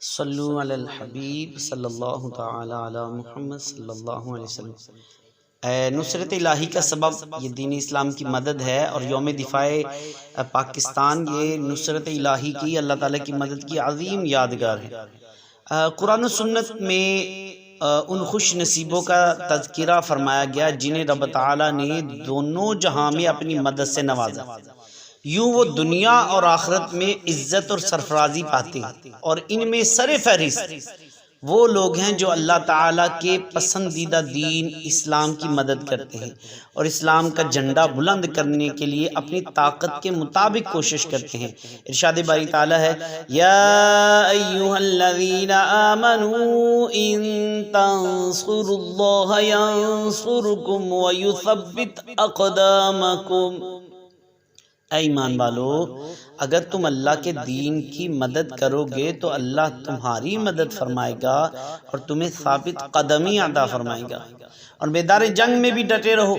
صلو علی الحبیب صلی اللہ تعالی علی محمد صلی اللہ علیہ وسلم۔ نصرت الہی کا سبب یہ دین اسلام کی مدد ہے، اور یوم دفاع پاکستان یہ نصرت الہی کی، اللہ تعالیٰ کی مدد کی عظیم یادگار ہے۔ قرآن و سنت میں ان خوش نصیبوں کا تذکرہ فرمایا گیا جنہیں رب تعالیٰ نے دونوں جہاں میں اپنی مدد سے نوازا، یوں وہ دنیا اور آخرت میں عزت اور سرفرازی پاتے ہیں، اور ان میں سر فہرست وہ لوگ ہیں جو اللہ تعالیٰ کے پسندیدہ دین اسلام کی مدد کرتے ہیں اور اسلام کا جھنڈا بلند کرنے کے لیے اپنی طاقت کے مطابق کوشش کرتے ہیں۔ ارشاد باری تعالیٰ ہے، یا ایہا الذین آمنوا ان تنصروا اللہ ینصرکم ویثبت اقدامکم۔ اے ایمان والو، اگر تم اللہ کے دین کی مدد کرو گے تو اللہ تمہاری مدد فرمائے گا اور تمہیں ثابت قدمی عطا فرمائے گا، اور میدان جنگ میں بھی ڈٹے رہو،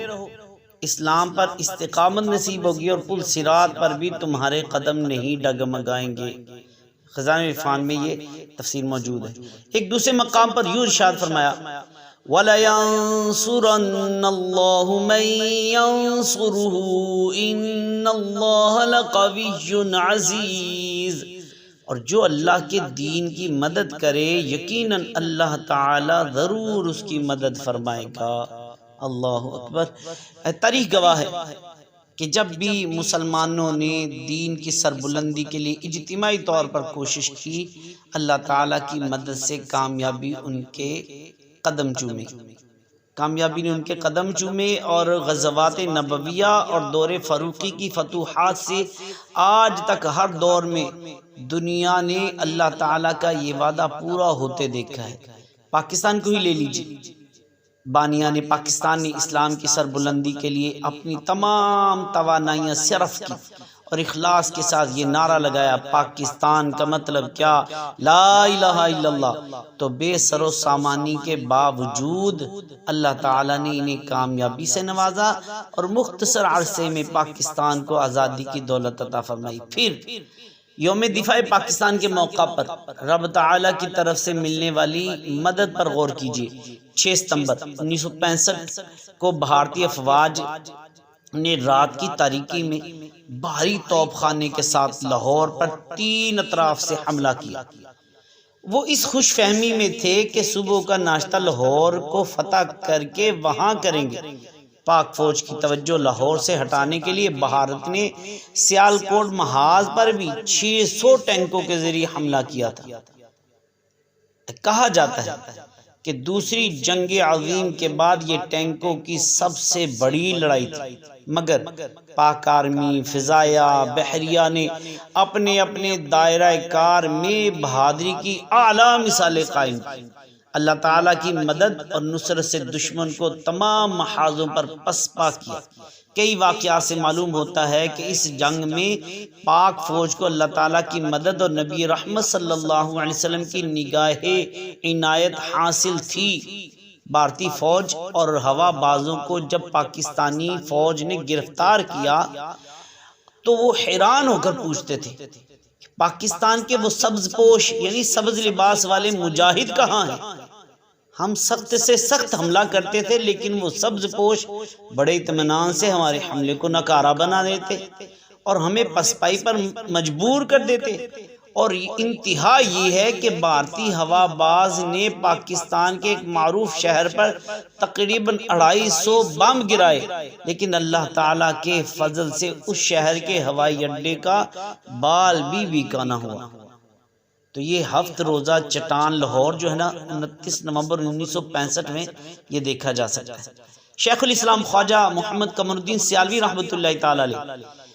اسلام پر استقامت نصیب ہوگی اور پل صراط پر بھی تمہارے قدم نہیں ڈگمگائیں گے۔ خزانہ عرفان میں یہ تفسیر موجود ہے۔ ایک دوسرے مقام پر یوں ارشاد فرمایا، وَلَيَنصُرَنَّ اللَّهُ مَن يَنصُرُهُ إِنَّ اللَّهَ لَقَوِيٌّ عَزِيزٌ۔ اور جو اللہ کے دین کی مدد کرے یقیناً اللہ تعالی ضرور اس کی مدد فرمائے گا۔ اللہ اکبر۔ تاریخ گواہ ہے کہ جب بھی مسلمانوں نے دین کی سربلندی کے لیے اجتماعی طور پر کوشش کی، اللہ تعالیٰ کی مدد سے کامیابی ان کے قدم چومے، کامیابی نے ان کے قدم چومے، اور غزوات نبویہ اور دور فاروقی کی فتوحات سے آج تک ہر دور میں دنیا نے اللہ تعالیٰ کا یہ وعدہ پورا ہوتے دیکھا ہے۔ پاکستان کو ہی لے لیجیے، بانیان پاکستان نے اسلام کی سربلندی کے لیے اپنی تمام توانائیاں صرف کی اور اخلاص کے ساتھ یہ نعرہ لگایا، پاکستان کا مطلب کیا؟ لا الہ الا اللہ۔ تو بے سر و سامانی کے باوجود اللہ تعالیٰ نے انہیں کامیابی سے نوازا اور مختصر عرصے میں پاکستان کو آزادی کی دولت عطا فرمائی۔ پھر یوم دفاع پاکستان کے موقع پر رب تعالیٰ کی طرف سے ملنے والی مدد پر غور کیجیے۔ 6 ستمبر 1965 کو بھارتی افواج نے رات کی تاریکی میں بھاری توپ خانے کے ساتھ لاہور پر 3 اطراف سے حملہ کیا۔ وہ اس خوش فہمی میں تھے کہ صبح کا ناشتہ لاہور کو فتح کر کے وہاں کریں گے۔ پاک فوج کی توجہ لاہور سے ہٹانے کے لیے بھارت نے سیالکوٹ محاذ پر بھی 600 ٹینکوں کے ذریعے حملہ کیا تھا۔ کہا جاتا ہے کہ دوسری جنگ عظیم کے بعد یہ ٹینکوں کی سب سے بڑی لڑائی تھی، مگر پاک آرمی، فضائیہ، بحریہ نے اپنے اپنے دائرہ کار میں بہادری کی اعلیٰ مثالیں قائم کی۔ اللہ تعالیٰ کی مدد اور نصرت سے دشمن کو تمام محاذوں پر پسپا کیا۔ کئی واقعات سے معلوم ہوتا ہے کہ اس جنگ میں پاک فوج کو اللہ تعالیٰ کی مدد اور نبی رحمت صلی اللہ علیہ وسلم کی نگاہ عنایت حاصل تھی۔ بھارتی فوج اور ہوا بازوں کو جب پاکستانی فوج نے گرفتار کیا تو وہ حیران ہو کر پوچھتے تھے، پاکستان کے وہ سبز پوش یعنی سبز لباس والے مجاہد کہاں ہیں؟ ہم سخت سے سخت حملہ کرتے تھے لیکن وہ سبز پوش بڑے اطمینان سے ہمارے حملے کو ناکارہ بنا دیتے اور ہمیں پسپائی پر مجبور کر دیتے۔ اور انتہا یہ ہے کہ بھارتی ہوا باز نے پاکستان کے ایک معروف شہر پر تقریباً 250 بم گرائے، لیکن اللہ تعالیٰ کے فضل سے اس شہر کے ہوائی اڈے کا بال بھی بیکا نہ ہوا۔ تو یہ 7 روزہ چٹان لاہور جو ہے نا 29 نومبر 1965 میں یہ دیکھا جا سکتا ہے۔ شیخ الاسلام خواجہ محمد قمر الدین سیالوی رحمۃ اللہ تعالی علیہ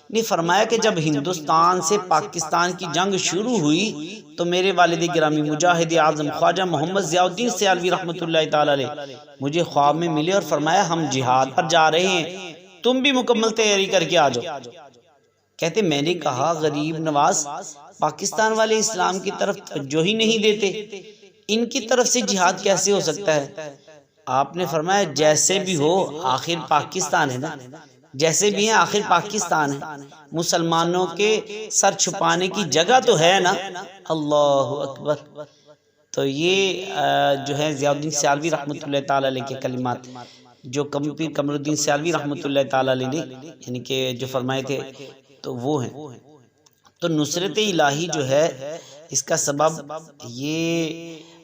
نے فرمایا کہ جب ہندوستان سے پاکستان کی جنگ شروع ہوئی تو میرے والد گرامی مجاہد اعظم خواجہ محمد ضیاء الدین سیالوی رحمۃ اللہ تعالی علیہ مجھے خواب میں ملے اور فرمایا، ہم جہاد پر جا رہے ہیں، تم بھی مکمل تیاری کر کے آ جاؤ۔ کہتے میں نے کہا، غریب نواز، پاکستان والے اسلام کی طرف توجہ ہی نہیں دیتے، ان کی طرف سے جہاد کیسے ہو سکتا ہے؟ آپ نے فرمایا، جیسے بھی ہو آخر پاکستان ہے نا، جیسے بھی ہیں آخر پاکستان ہے، مسلمانوں کے سر چھپانے کی جگہ تو ہے نا۔ اللہ اکبر۔ تو یہ جو ہے ضیاء الدین سیالوی رحمۃ اللہ تعالی علیہ کے کلمات، جو پیر قمر الدین سیالوی رحمۃ اللہ تعالی علیہ نے یعنی کہ جو فرمائے تھے تو وہ ہیں۔ تو نصرت الہی جو ہے اس کا سبب یہ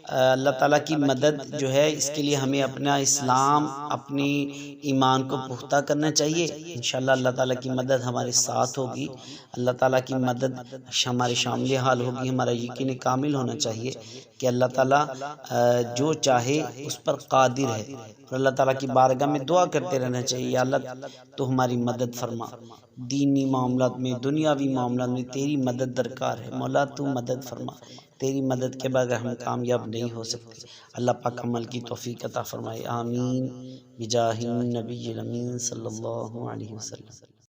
اللہ تعالیٰ کی مدد جو ہے، اس کے لیے ہمیں اپنا اسلام، اپنی ایمان کو پختہ کرنا چاہیے۔ انشاءاللہ اللہ تعالیٰ کی مدد ہمارے ساتھ ہوگی، اللہ تعالیٰ کی مدد ہمارے شامل حال ہوگی۔ ہمارا یقین کامل ہونا چاہیے کہ اللہ تعالیٰ جو چاہے اس پر قادر ہے، اور اللہ تعالیٰ کی بارگاہ میں دعا کرتے رہنا چاہیے، یا اللہ تو ہماری مدد فرما، دینی معاملات میں، دنیاوی معاملات میں تیری مدد درکار ہے، مولا تو مدد فرما، تیری مدد کے بغیر ہم کامیاب نہیں ہو سکتے۔ اللہ پاک عمل کی توفیق عطا فرمائے، آمین بجاہ النبی الامین صلی اللہ علیہ وسلم۔